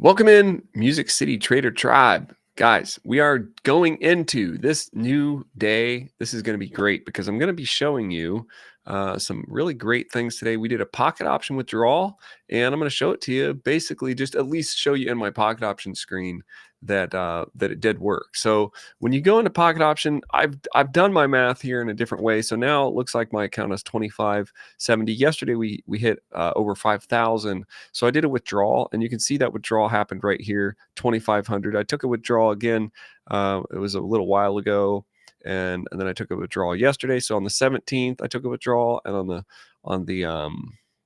Welcome in, Music City Trader Tribe. Guys, we are going into this new day. This is going to be great because I'm going to be showing you some really great things today. We did a pocket option withdrawal, and I'm going to show it to you. Basically, just at least show you in my pocket option screen that it did work. So when you go into pocket option, I've done my math here in a different way. So now it looks like my account is 2570. Yesterday we hit over 5,000. So I did a withdrawal, and you can see that withdrawal happened right here, 2,500. I took a withdrawal again. It was a little while ago, and then I took a withdrawal yesterday. So on the 17th, I took a withdrawal, and on the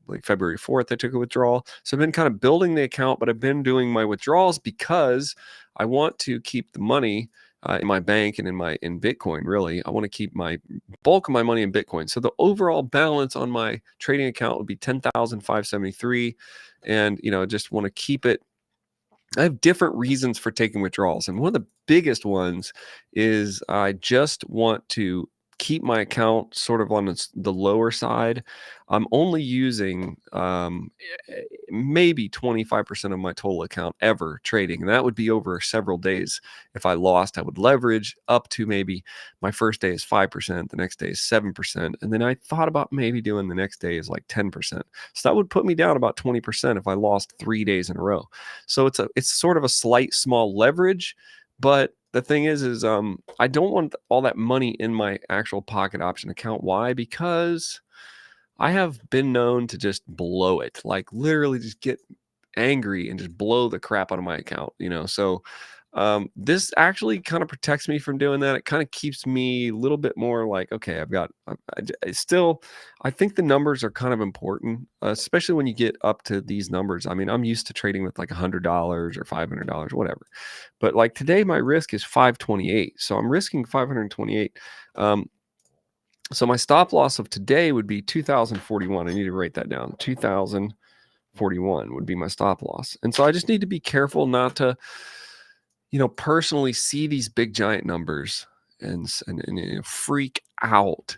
like February 4th, I took a withdrawal. So I've been kind of building the account, but I've been doing my withdrawals because I want to keep the money in my bank and in Bitcoin. Really, I want to keep my bulk of my money in Bitcoin. So the overall balance on my trading account would be 10,573, and just want to keep it. I have different reasons for taking withdrawals, and one of the biggest ones is I just want to keep my account sort of on the lower side. I'm only using maybe 25% of my total account ever trading, and that would be over several days. If I lost, I would leverage up to maybe my first day is 5%, the next day is 7%, and then I thought about maybe doing the next day is like 10%. So that would put me down about 20% if I lost 3 days in a row. So it's sort of a slight small leverage, but the thing is I don't want all that money in my actual pocket option account. Why? Because I have been known to just blow it, like literally just get angry and just blow the crap out of my account, So this actually kind of protects me from doing that. It kind of keeps me a little bit more like, okay, I think the numbers are kind of important, especially when you get up to these numbers. I mean, I'm used to trading with like $100 or $500, whatever. But like today, my risk is 528. So I'm risking 528. So my stop loss of today would be 2,041. I need to write that down. 2,041 would be my stop loss. And so I just need to be careful not to, personally see these big giant numbers and freak out,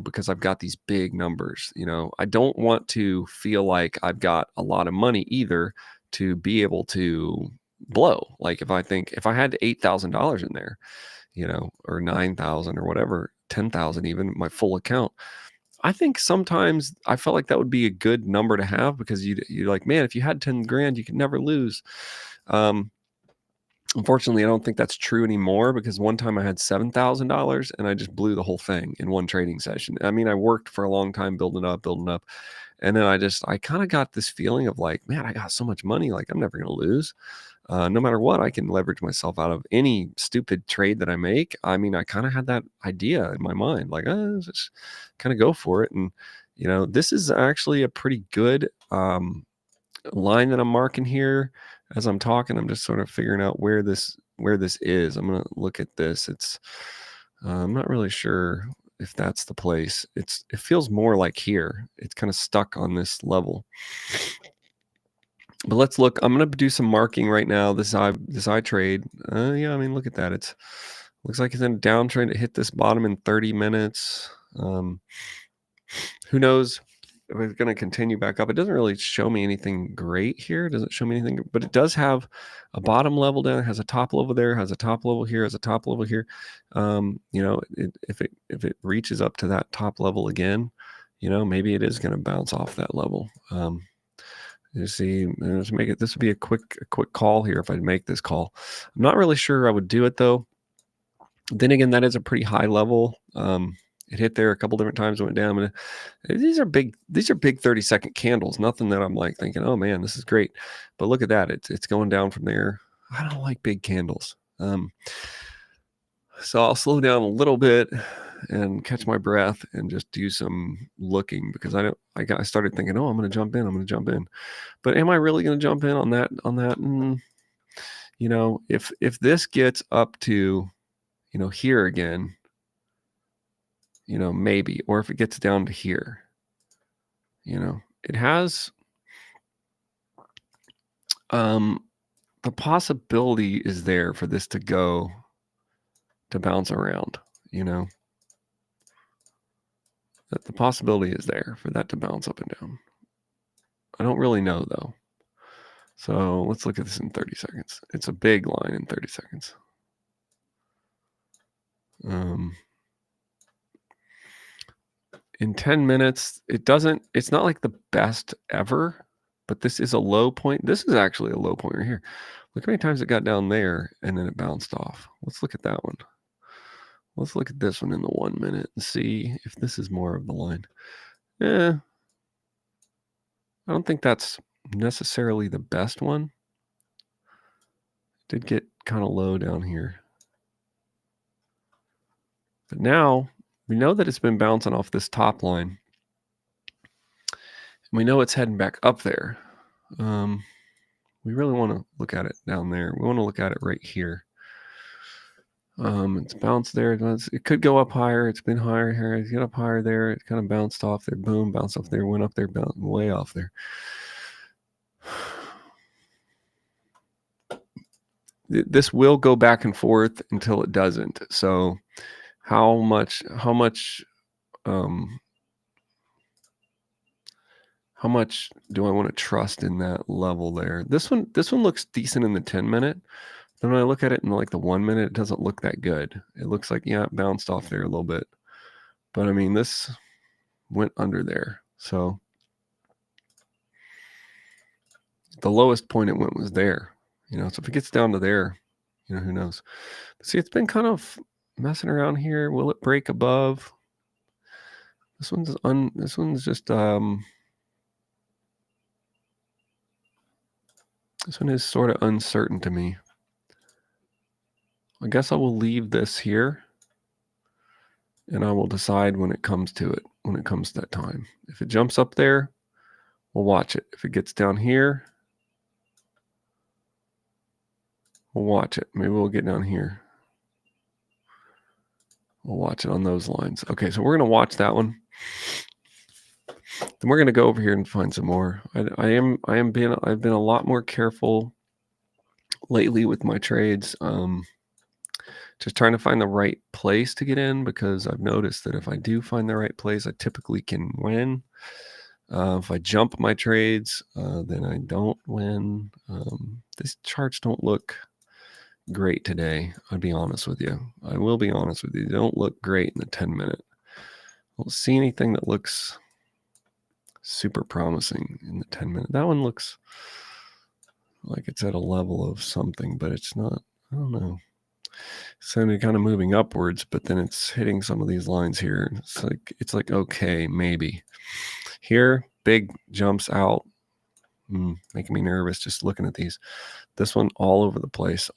because I've got these big numbers. I don't want to feel like I've got a lot of money either to be able to blow. Like if I had $8,000 in there, or 9,000 or whatever, 10,000 even, my full account, I think sometimes I felt like that would be a good number to have because you're like, man, if you had 10 grand, you could never lose. Unfortunately, I don't think that's true anymore because one time I had $7,000 and I just blew the whole thing in one trading session. I mean, I worked for a long time building up. And then I kind of got this feeling of like, man, I got so much money. Like I'm never going to lose. No matter what, I can leverage myself out of any stupid trade that I make. I mean, I kind of had that idea in my mind, like, just kind of go for it. And, this is actually a pretty good line that I'm marking here as I'm talking. I'm just sort of figuring out where this is. I'm going to look at this. I'm not really sure if that's the place. It feels more like here. It's kind of stuck on this level. But let's look. I'm going to do some marking right now. This I trade. Yeah, I mean, look at that. Looks like it's in a downtrend. It hit this bottom in 30 minutes. Who knows if it's going to continue back up? It doesn't really show me anything great here. It doesn't show me anything, but it does have a bottom level down. It has a top level there. Has a top level here. Has a top level here. If it reaches up to that top level again, maybe it is going to bounce off that level. You see, let's make it. This would be a quick call here if I'd make this call. I'm not really sure I would do it though. Then again, that is a pretty high level. It hit there a couple different times, went down. And these are big 30-second candles. Nothing that I'm like thinking, oh man, this is great. But look at that. It's going down from there. I don't like big candles. So I'll slow down a little bit and catch my breath and just do some looking because I started thinking, oh, I'm going to jump in. But am I really going to jump in on that? If this gets up to, here again, maybe, or if it gets down to here, it has, the possibility is there for this to bounce around, that the possibility is there for that to bounce up and down. I don't really know though. So let's look at this in 30 seconds. It's a big line in 30 seconds. In 10 minutes, it's not like the best ever, but this is a low point. This is actually a low point right here. Look how many times it got down there and then it bounced off. Let's look at that one. Let's look at this one in the 1 minute and see if this is more of the line. I don't think that's necessarily the best one. It did get kind of low down here. But now we know that it's been bouncing off this top line. And we know it's heading back up there. We really want to look at it down there. We want to look at it right here. It's bounced there. It could go up higher. It's been higher here. It's got up higher there. It kind of bounced off there. Boom, bounced off there. Went up there, bounced way off there. This will go back and forth until it doesn't. So how much do I want to trust in that level there? This one looks decent in the 10 minute. Then when I look at it in like the 1 minute, it doesn't look that good. It looks like, yeah, it bounced off there a little bit. But I mean, this went under there. So the lowest point it went was there. So if it gets down to there, who knows? But see, it's been kind of messing around here. Will it break above? This one's just this one is sort of uncertain to me. I guess I will leave this here and I will decide when it comes to it, when it comes to that time. If it jumps up there, we'll watch it. If it gets down here, we'll watch it. Maybe we'll get down here. We'll watch it on those lines. Okay, so we're going to watch that one. Then we're going to go over here and find some more. I've been a lot more careful lately with my trades. Just trying to find the right place to get in, because I've noticed that if I do find the right place, I typically can win. If I jump my trades, then I don't win. These charts don't look great today. I'll be honest with you. I will be honest with you. They don't look great in the 10 minute. I don't see anything that looks super promising in the 10 minute. That one looks like it's at a level of something, but it's not. I don't know. So it's kind of moving upwards, but then it's hitting some of these lines here. It's like okay, maybe. Here, big jumps out, making me nervous just looking at these. This one all over the place,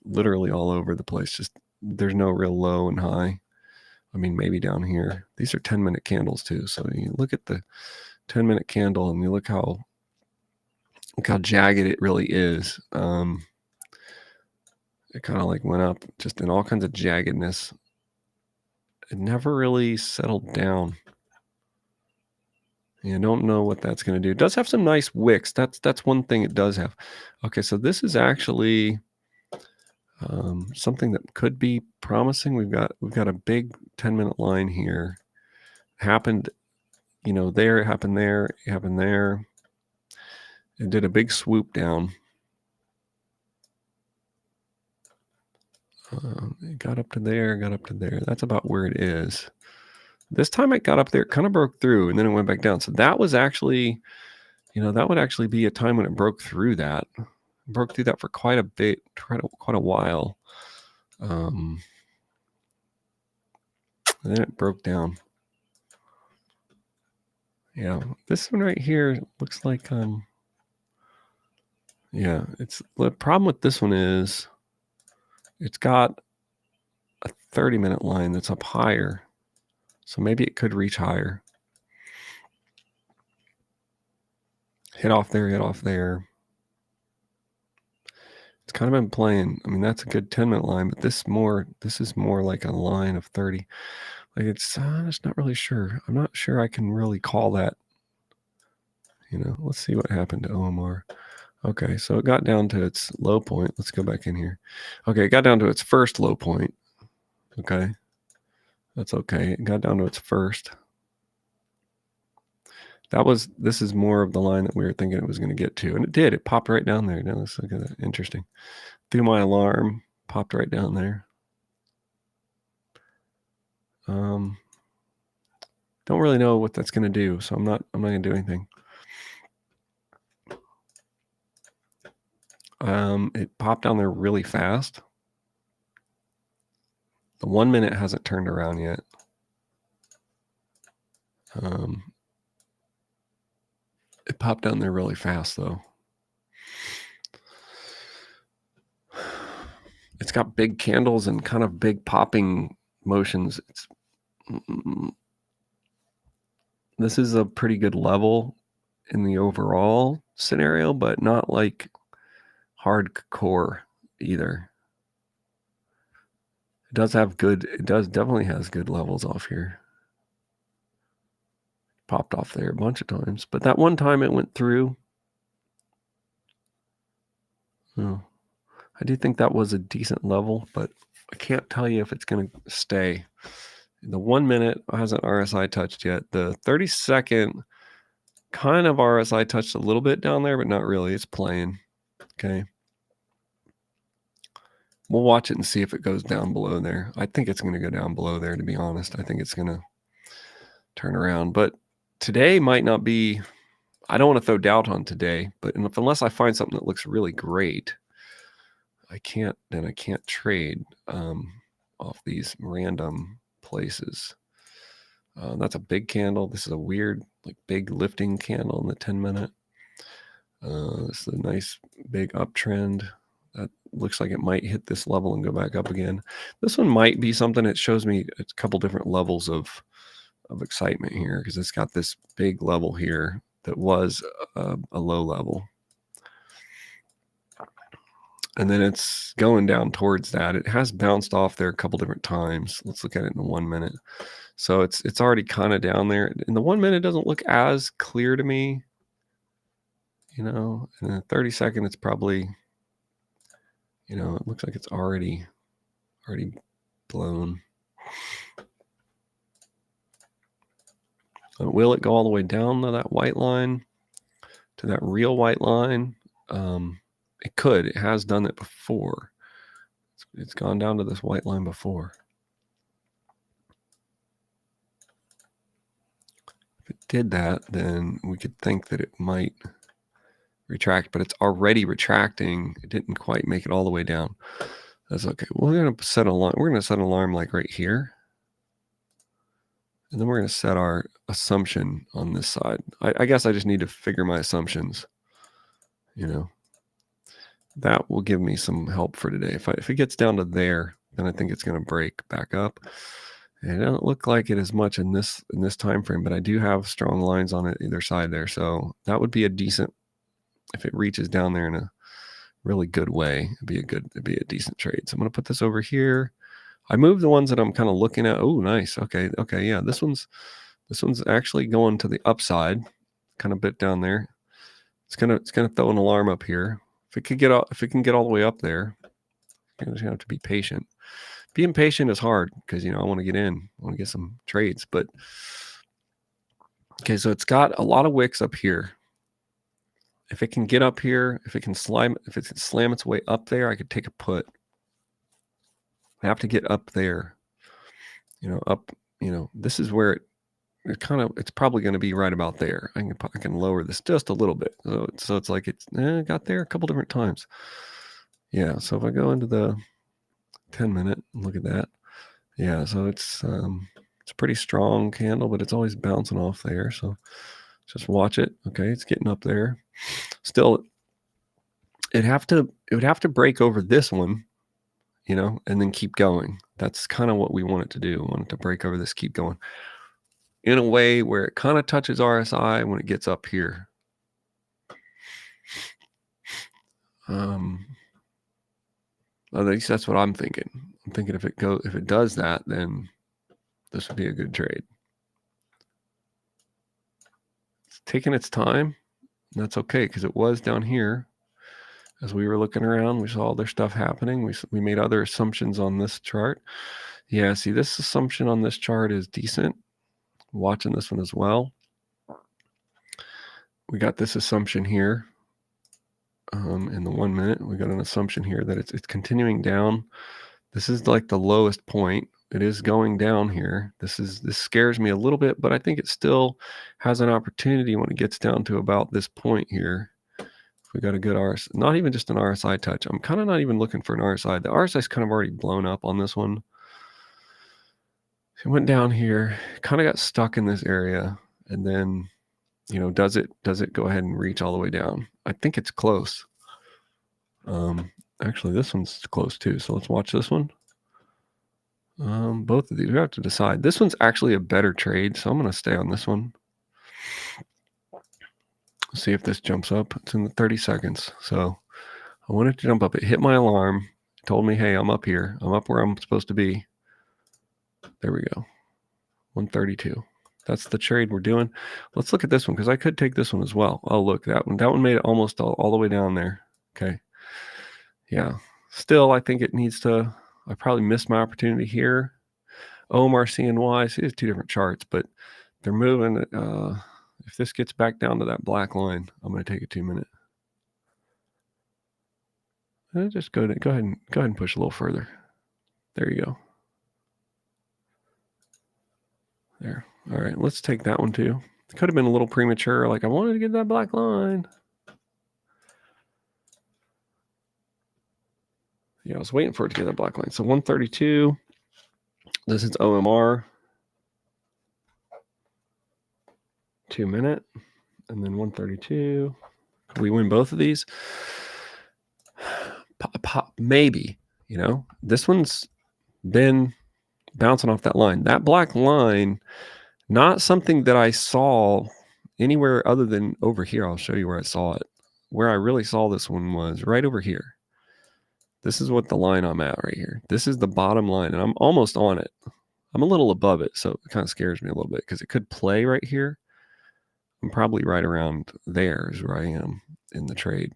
literally all over the place. Just there's no real low and high. I mean, maybe down here. These are 10-minute candles too. So you look at the 10-minute candle and you look how jagged it really is. It kind of like went up just in all kinds of jaggedness. It never really settled down. You don't know what that's going to do. It does have some nice wicks. That's one thing it does have. Okay, so this is actually something that could be promising. We've got a big 10-minute line here. Happened, there. It happened there. It happened there. It did a big swoop down. It got up to there, got up to there. That's about where it is. This time it got up there, it kind of broke through, and then it went back down. So that was actually, that would actually be a time when it broke through that. It broke through that for quite a bit, quite a while. And then it broke down. Yeah, this one right here looks like, yeah, it's the problem with this one is it's got a 30-minute line that's up higher. So maybe it could reach higher. Hit off there, hit off there. It's kind of been playing. I mean, that's a good 10-minute line, but this is more like a line of 30. Like I'm just not really sure. I'm not sure I can really call that. Let's see what happened to OMR. Okay, so it got down to its low point. Let's go back in here. Okay, it got down to its first low point. Okay, that's okay. It got down to its first. This is more of the line that we were thinking it was going to get to. And it did. It popped right down there. Now let's look at that. Interesting. Through my alarm, popped right down there. Don't really know what that's going to do, so I'm not going to do anything. It popped down there really fast. The 1 minute hasn't turned around yet. It popped down there really fast though. It's got big candles and kind of big popping motions. This is a pretty good level in the overall scenario, but not like hardcore either. It definitely has good levels off here. Popped off there a bunch of times, but that one time it went through. Oh, I do think that was a decent level, but I can't tell you if it's going to stay. The 1 minute hasn't RSI touched yet. The 30-second kind of RSI touched a little bit down there, but not really. It's playing. Okay. We'll watch it and see if it goes down below there. I think it's going to go down below there, to be honest. I think it's going to turn around. But today might not be, I don't want to throw doubt on today, but unless I find something that looks really great, I can't trade off these random places. That's a big candle. This is a weird, like big lifting candle in the 10 minute. This is a nice big uptrend. That looks like it might hit this level and go back up again. This one might be something that shows me a couple different levels of excitement here, because it's got this big level here that was a low level. And then it's going down towards that. It has bounced off there a couple different times. Let's look at it in the 1 minute. So it's already kind of down there. In the 1 minute, it doesn't look as clear to me. You know, in the 30-second, it's probably, you know, it looks like it's already blown. Will it go all the way down to that white line, to that real white line? It could. It has done it before. It's gone down to this white line before. If it did that, then we could think that it might retract, but it's already retracting. It didn't quite make it all the way down. That's okay. We're going to set an alarm like right here. And then we're going to set our assumption on this side. I guess I just need to figure my assumptions. You know, that will give me some help for today. If it gets down to there, then I think it's going to break back up. And it doesn't look like it as much in this time frame, but I do have strong lines on it either side there. So that would be a decent, if it reaches down there in a really good way, it'd be a decent trade. So I'm going to put this over here. I moved the ones that I'm kind of looking at. Oh, nice. Okay. Yeah. This one's actually going to the upside, kind of bit down there. It's gonna throw an alarm up here. If it can get all the way up there, you're gonna have to be patient. Being patient is hard because, you know, I want to get in, I want to get some trades. But okay, so it's got a lot of wicks up here. If it can get up here, if it can slam its way up there, I could take a put. I have to get up there, you know, up, you know, this is where it's probably going to be right about there. I can lower this just a little bit. So it's like it's got there a couple different times. Yeah. So if I go into the 10 minute, look at that. Yeah. So it's a pretty strong candle, but it's always bouncing off there. So just watch it. Okay. It's getting up there. Still, it would have to break over this one, you know, and then keep going. That's kind of what we want it to do. We want it to break over this, keep going in a way where it kind of touches RSI when it gets up here. At least that's what I'm thinking. I'm thinking if it does that, then this would be a good trade. It's taking its time. And that's okay, because it was down here. As we were looking around, we saw other stuff happening. We made other assumptions on this chart. Yeah, see, this assumption on this chart is decent. I'm watching this one as well. we got this assumption here. In the 1 minute, we got an assumption here that it's continuing down. This is like the lowest point. It is going down here. This scares me a little bit, but I think it still has an opportunity when it gets down to about this point here. If we got a good RSI, not even just an RSI touch. I'm kind of not even looking for an RSI. The RSI is kind of already blown up on this one. It went down here, kind of got stuck in this area, and then, you know, does it go ahead and reach all the way down? I think it's close. Actually, this one's close too. So let's watch this one. Both of these, we have to decide. This one's actually a better trade, so I'm going to stay on this one. See if this jumps up. It's in the 30 seconds. So I wanted to jump up. It hit my alarm. It told me, hey, I'm up here. I'm up where I'm supposed to be. There we go. 132. That's the trade we're doing. Let's look at this one because I could take this one as well. Oh, look, that one made it almost all the way down there. Okay. Yeah. Still, I think it needs to, I probably missed my opportunity here. OMR, CNY, see, there's two different charts, but they're moving. If this gets back down to that black line, I'm going to take a 2 minute. Just go ahead and push a little further. There you go. There. All right, let's take that one too. It could have been a little premature. Like I wanted to get that black line. Yeah, I was waiting for it to get that black line. So 132. This is OMR. 2 minute. And then 132. Can we win both of these? Maybe. You know, this one's been bouncing off that line. That black line, not something that I saw anywhere other than over here. I'll show you where I saw it. Where I really saw this one was right over here. This is what the line I'm at right here. This is the bottom line, and I'm almost on it. I'm a little above it, so it kind of scares me a little bit because it could play right here. I'm probably right around there is where I am in the trade.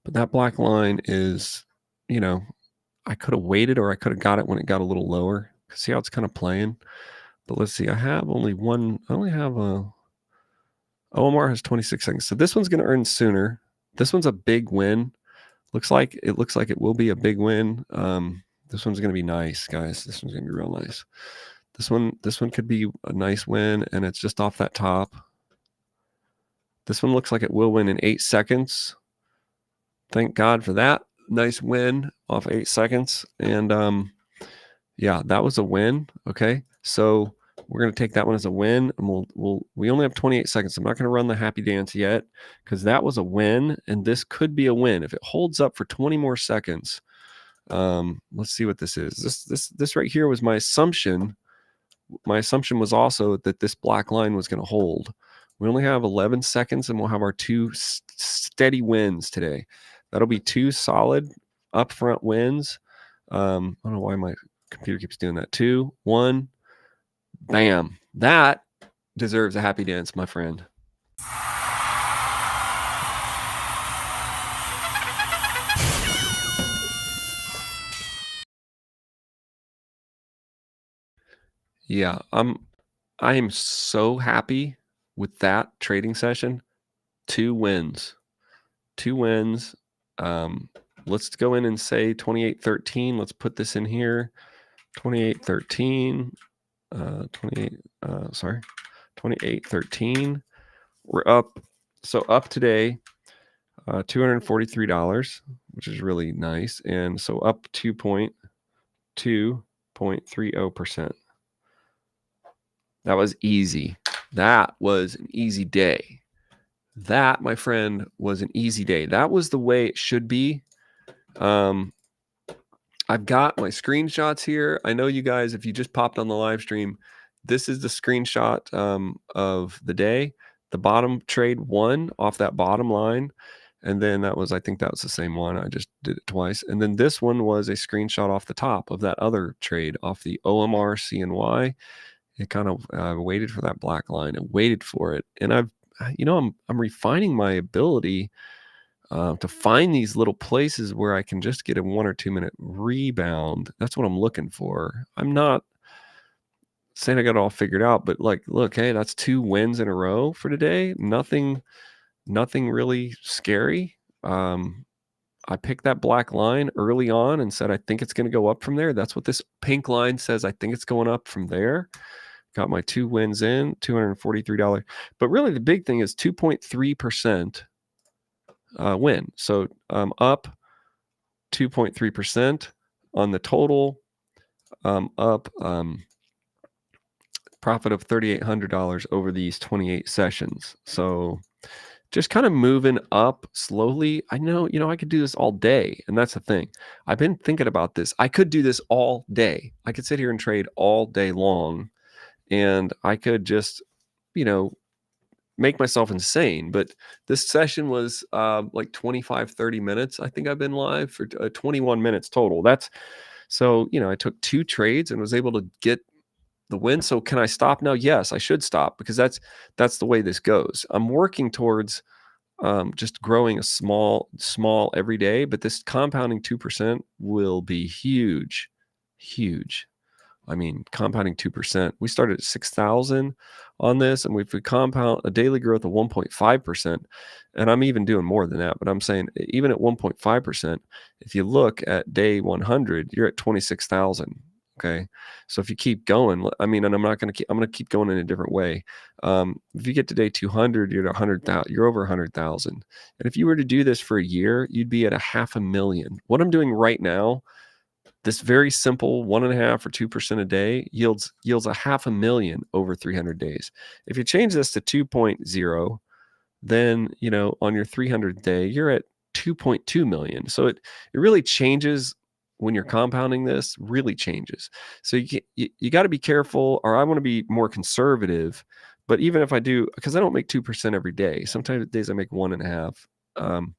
But that black line is, you know, I could have waited or I could have got it when it got a little lower. See how it's kind of playing? But let's see. I have only one. I only have a OMR has 26 seconds. So this one's going to earn sooner. This one's a big win. Looks like it will be a big win. This one's going to be nice, guys. This one's going to be real nice. This one could be a nice win, and it's just off that top. This one looks like it will win in 8 seconds. Thank God for that. Nice win off 8 seconds. And yeah, that was a win. Okay. So we're going to take that one as a win, and we only have 28 seconds. I'm not going to run the happy dance yet because that was a win, and this could be a win if it holds up for 20 more seconds. Let's see what this is. This right here was my assumption. My assumption was also that this black line was going to hold. We only have 11 seconds, and we'll have our 2 steady wins today. That'll be 2 solid upfront wins. I don't know why my computer keeps doing that. 2, 1. Bam. That deserves a happy dance, my friend. Yeah, I am so happy with that trading session. 2 wins. 2 wins. Let's go in and say 28.13. Let's put this in here. 28.13. 28.13. We're up. So up today, $243, which is really nice. And so up 2.30%. That was easy. That was an easy day. That, my friend, was an easy day. That was the way it should be. I've got my screenshots here. I know you guys, if you just popped on the live stream, this is the screenshot of the day. The bottom trade won off that bottom line. And then I think that was the same one. I just did it twice. And then this one was a screenshot off the top of that other trade off the OMR CNY. It kind of waited for that black line and waited for it. And I'm refining my ability to find these little places where I can just get a 1 or 2 minute rebound. That's what I'm looking for. I'm not saying I got it all figured out, but like, look, hey, that's 2 wins in a row for today. Nothing really scary. I picked that black line early on and said, I think it's going to go up from there. That's what this pink line says. I think it's going up from there. Got my 2 wins in, $243. But really the big thing is 2.3% win. So up 2.3% on the total, up profit of $3,800 over these 28 sessions. So just kind of moving up slowly. I know, I could do this all day. And that's the thing. I've been thinking about this. I could do this all day. I could sit here and trade all day long, and I could just, make myself insane. But this session was like 25, 30 minutes. I think I've been live for 21 minutes total. So, I took 2 trades and was able to get the win. So can I stop now? Yes, I should stop, because that's the way this goes. I'm working towards just growing a small every day, but this compounding 2% will be huge. I mean, compounding 2%. We started at 6,000 on this, and if we compound a daily growth of 1.5%, and I'm even doing more than that, but I'm saying even at 1.5%, if you look at day 100, you're at 26,000. Okay. So if you keep going, I mean, and I'm going to keep going in a different way. If you get to day 200, you're at 100,000, you're over 100,000. And if you were to do this for a year, you'd be at $500,000. What I'm doing right now, this very simple 1.5 or 2% a day yields $500,000 over 300 days. If you change this to 2.0, then, on your 300th day, you're at 2.2 million. So it really changes when you're compounding. This really changes. So you got to be careful, or I want to be more conservative. But even if I do, because I don't make 2% every day, sometimes days I make 1.5.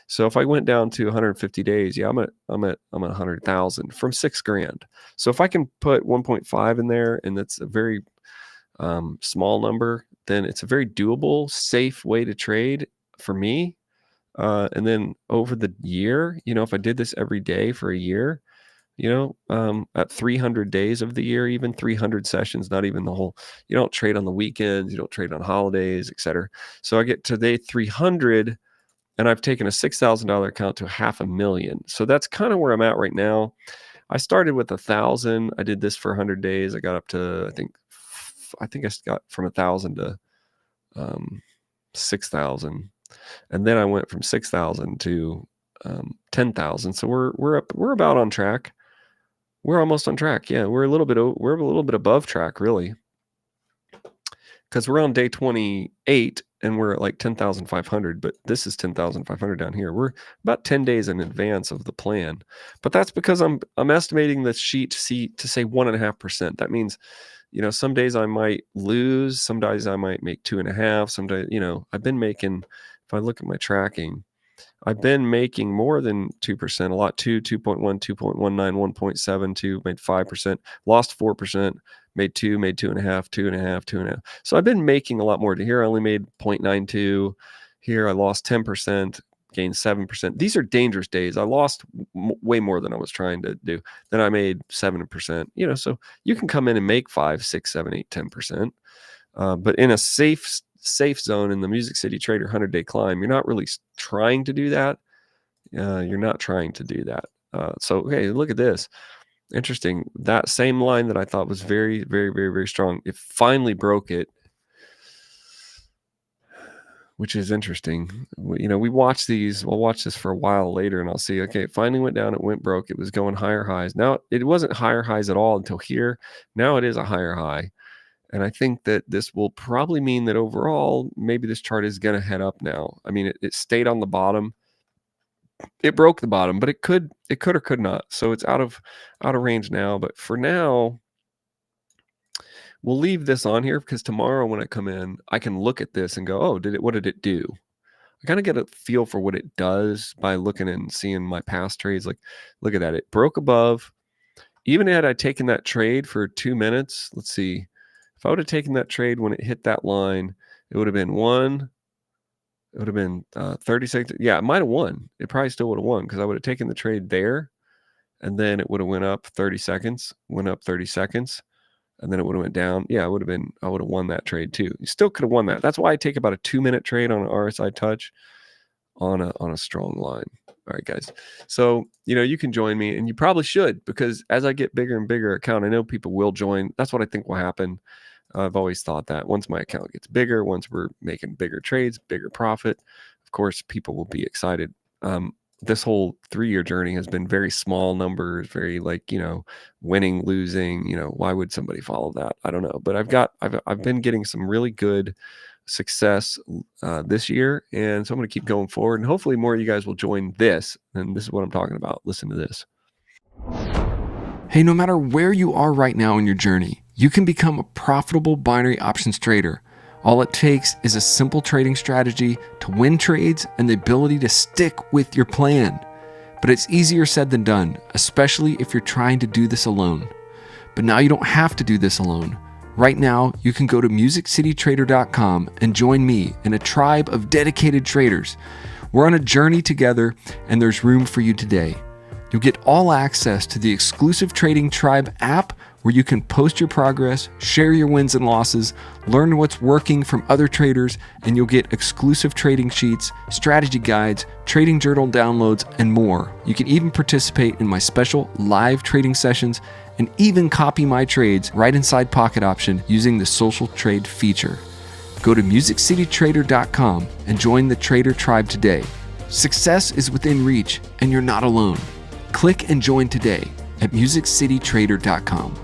So if I went down to 150 days, I'm at 100,000 from $6,000. So if I can put 1.5 in there, and that's a very small number, then it's a very doable, safe way to trade for me. And then over the year, if I did this every day for a year, at 300 days of the year, even 300 sessions, not even the whole, you don't trade on the weekends, you don't trade on holidays, etc. So I get to day 300, and I've taken a $6,000 account to $500,000. So that's kind of where I'm at right now. I started with 1,000. I did this for 100 days. I got up to, I think I got from 1,000 to 6,000. And then I went from 6,000 to 10,000. So we're about on track. We're almost on track. Yeah, we're a little bit above track, really, because we're on day 28 and we're at like 10,500. But this is 10,500 down here. We're about 10 days in advance of the plan. But that's because I'm estimating the sheet to say 1.5%. That means, some days I might lose, some days I might make 2.5. Some days, I've been making. If I look at my tracking, I've been making more than 2%, a lot, 2.1, 2.19, 1.72, made 5%, lost 4%, made 2, made 2.5, 2.5, 2.5. So I've been making a lot more. Here I only made 0.92. Here I lost 10%, gained 7%. These are dangerous days. I lost way more than I was trying to do. Then I made 7%. So you can come in and make 5, 6, 7, 8, 10%. But in a safe zone in the Music City Trader 100-day climb, you're not really trying to do that. You're not trying to do that. So, okay, look at this. Interesting. That same line that I thought was very, very, very, very strong, it finally broke it, which is interesting. We watch these. We'll watch this for a while later, and I'll see, okay, it finally went down. It went broke. It was going higher highs. Now, it wasn't higher highs at all until here. Now it is a higher high. And I think that this will probably mean that overall, maybe this chart is going to head up now. I mean, it stayed on the bottom. It broke the bottom, but it could or could not. So it's out of range now. But for now, we'll leave this on here, because tomorrow when I come in, I can look at this and go, oh, what did it do? I kind of get a feel for what it does by looking and seeing my past trades. Like, look at that. It broke above. Even had I taken that trade for 2 minutes, let's see. If I would have taken that trade when it hit that line, it would have been 30 seconds. Yeah, it might have won. It probably still would have won, because I would have taken the trade there, and then it would have went up 30 seconds, and then it would have went down. Yeah, I would have won that trade too. You still could have won that. That's why I take about a 2-minute trade on an RSI touch on a strong line. All right, guys. So, you can join me, and you probably should, because as I get bigger and bigger account, I know people will join. That's what I think will happen. I've always thought that once my account gets bigger, once we're making bigger trades, bigger profit, of course, people will be excited. This whole 3-year journey has been very small numbers, very winning, losing. Why would somebody follow that? I don't know. But I've been getting some really good success this year, and so I'm going to keep going forward, and hopefully more of you guys will join this. And this is what I'm talking about. Listen to this. Hey, no matter where you are right now in your journey, you can become a profitable binary options trader. All it takes is a simple trading strategy to win trades and the ability to stick with your plan. But it's easier said than done, especially if you're trying to do this alone. But now you don't have to do this alone. Right now, you can go to musiccitytrader.com and join me in a tribe of dedicated traders. We're on a journey together, and there's room for you today. You'll get all access to the exclusive Trading Tribe app, where you can post your progress, share your wins and losses, learn what's working from other traders, and you'll get exclusive trading sheets, strategy guides, trading journal downloads, and more. You can even participate in my special live trading sessions and even copy my trades right inside Pocket Option using the social trade feature. Go to musiccitytrader.com and join the Trader Tribe today. Success is within reach, and you're not alone. Click and join today at musiccitytrader.com.